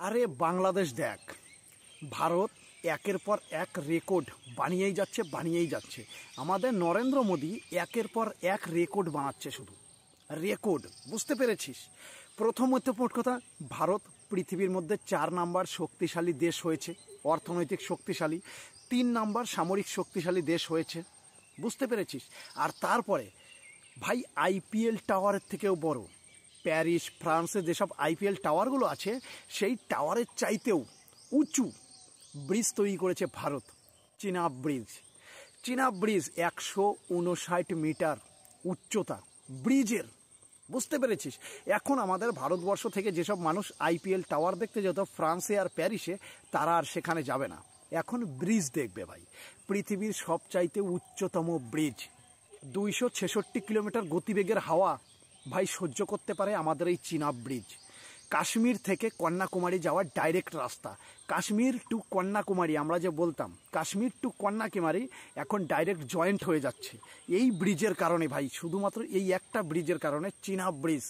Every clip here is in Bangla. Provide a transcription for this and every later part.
আরে বাংলাদেশ দেখ, ভারত একের পর এক রেকর্ড বানিয়েই যাচ্ছে। আমাদের নরেন্দ্র মোদী একের পর এক রেকর্ড বানাচ্ছে, শুধু রেকর্ড। বুঝতে পেরেছিস? প্রথমত মোট কথা, ভারত পৃথিবীর মধ্যে 4 নাম্বার শক্তিশালী দেশ হয়েছে, অর্থনৈতিক শক্তিশালী। 3 নাম্বার সামরিক শক্তিশালী দেশ হয়েছে। বুঝতে পেরেছিস? আর তারপরে ভাই আইপিএল টাওয়ারের থেকেও বড়, প্যারিস ফ্রান্সে যেসব আইপিএল টাওয়ারগুলো আছে সেই টাওয়ারের চাইতেও উঁচু ব্রিজ তৈরি করেছে ভারত। চিনাব ব্রিজ 159 মিটার উচ্চতা ব্রিজের। বুঝতে পেরেছিস? এখন আমাদের ভারতবর্ষ থেকে যেসব মানুষ আইপিএল টাওয়ার দেখতে যেত ফ্রান্সে আর প্যারিসে, তারা আর সেখানে যাবে না, এখন ব্রিজ দেখবে ভাই। পৃথিবীর সবচাইতে উচ্চতম ব্রিজ, 266 কিলোমিটার গতিবেগের হাওয়া ভাই সহ্য করতে পারে আমাদের এই চিনাব ব্রিজ। কাশ্মীর থেকে কন্যাকুমারী যাওয়ার ডাইরেক্ট রাস্তা, কাশ্মীর টু কন্যাকুমারী আমরা যে বলতাম, কাশ্মীর টু কন্যাকুমারী এখন ডাইরেক্ট জয়েন্ট হয়ে যাচ্ছে এই ব্রিজের কারণে ভাই। শুধুমাত্র এই একটা ব্রিজের কারণে চিনাব ব্রিজ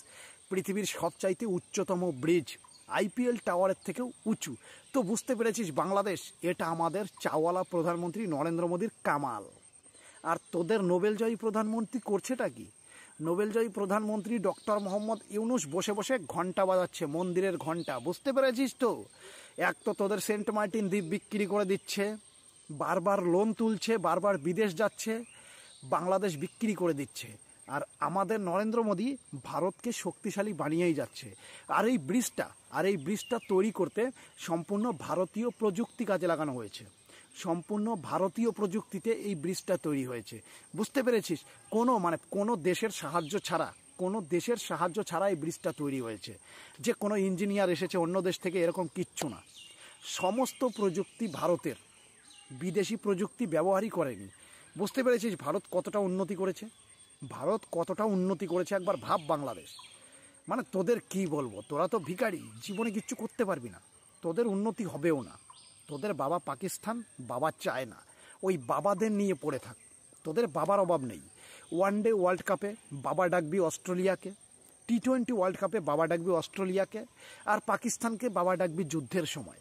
পৃথিবীর সবচাইতে উচ্চতম ব্রিজ, আইপিএল টাওয়ারের থেকেও উঁচু। তো বুঝতে পেরেছিস বাংলাদেশ, এটা আমাদের চাওয়ালা প্রধানমন্ত্রী নরেন্দ্র মোদীর কামাল। আর তোদের নোবেলজয়ী প্রধানমন্ত্রী করছেটা কি? নোবেলজয়ী প্রধানমন্ত্রী ডক্টর মোহাম্মদ ইউনুস বসে বসে ঘন্টা বাজাচ্ছে, মন্দিরের ঘন্টা। বুঝতে পেরেছিস তো? এক তো তোদের সেন্ট মার্টিন দ্বীপ বিক্রি করে দিচ্ছে, বারবার লোন তুলছে, বারবার বিদেশ যাচ্ছে, বাংলাদেশ বিক্রি করে দিচ্ছে। আর আমাদের নরেন্দ্র মোদী ভারতকে শক্তিশালী বানিয়েই যাচ্ছে। আর এই ব্রিজটা তৈরি করতে সম্পূর্ণ ভারতীয় প্রযুক্তি কাজে লাগানো হয়েছে, সম্পূর্ণ ভারতীয় প্রযুক্তিতে এই ব্রিজটা তৈরি হয়েছে। বুঝতে পেরেছিস? কোনো দেশের সাহায্য ছাড়া এই ব্রিজটা তৈরি হয়েছে, যে কোনো ইঞ্জিনিয়ার এসেছে অন্য দেশ থেকে, এরকম কিচ্ছু না। সমস্ত প্রযুক্তি ভারতের, বিদেশি প্রযুক্তি ব্যবহারই করেনি। বুঝতে পেরেছিস ভারত কতটা উন্নতি করেছে একবার ভাব বাংলাদেশ। মানে তোদের কি বলবো, তোরা তো ভিখারি, জীবনে কিচ্ছু করতে পারবি না, তোদের উন্নতি হবেও না। তোদের বাবা পাকিস্তান, বাবা চায় না, ওই বাবাদের নিয়ে পড়ে থাক, তোদের বাবার অভাব নেই। ওয়ানডে ওয়ার্ল্ড কাপে বাবা ডাকবি অস্ট্রেলিয়াকে, টি20 ওয়ার্ল্ড কাপে বাবা ডাকবি অস্ট্রেলিয়াকে, আর পাকিস্তানকে বাবা ডাকবি যুদ্ধের সময়।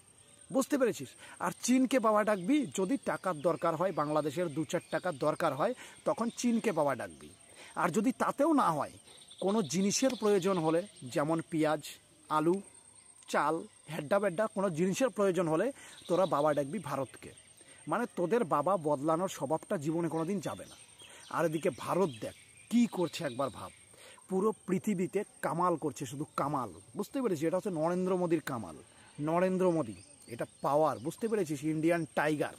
বুঝতে পেরেছিস? আর চীনকে বাবা ডাকবি যদি টাকার দরকার হয়, বাংলাদেশের 2-4 টাকার দরকার হয়, তখন চীনকে বাবা ডাকবি। আর যদি তাতেও না হয়, কোনো জিনিসের প্রয়োজন হলে, যেমন পেঁয়াজ, আলু, চাল, হেড্ডা বেড্ডা কোনো জিনিসের প্রয়োজন হলে তোরা বাবা ডাকবি ভারতকে। মানে তোদের বাবা বদলানোর স্বভাবটা জীবনে কোনোদিন যাবে না। আর এদিকে ভারত দেখ কি করছে একবার ভাব, পুরো পৃথিবীতে কামাল করছে, শুধু কামাল। বুঝতে পেরেছিস? এটা হচ্ছে নরেন্দ্র মোদীর কামাল। নরেন্দ্র মোদী এটা পাওয়ার, বুঝতে পেরেছিস? Indian tiger.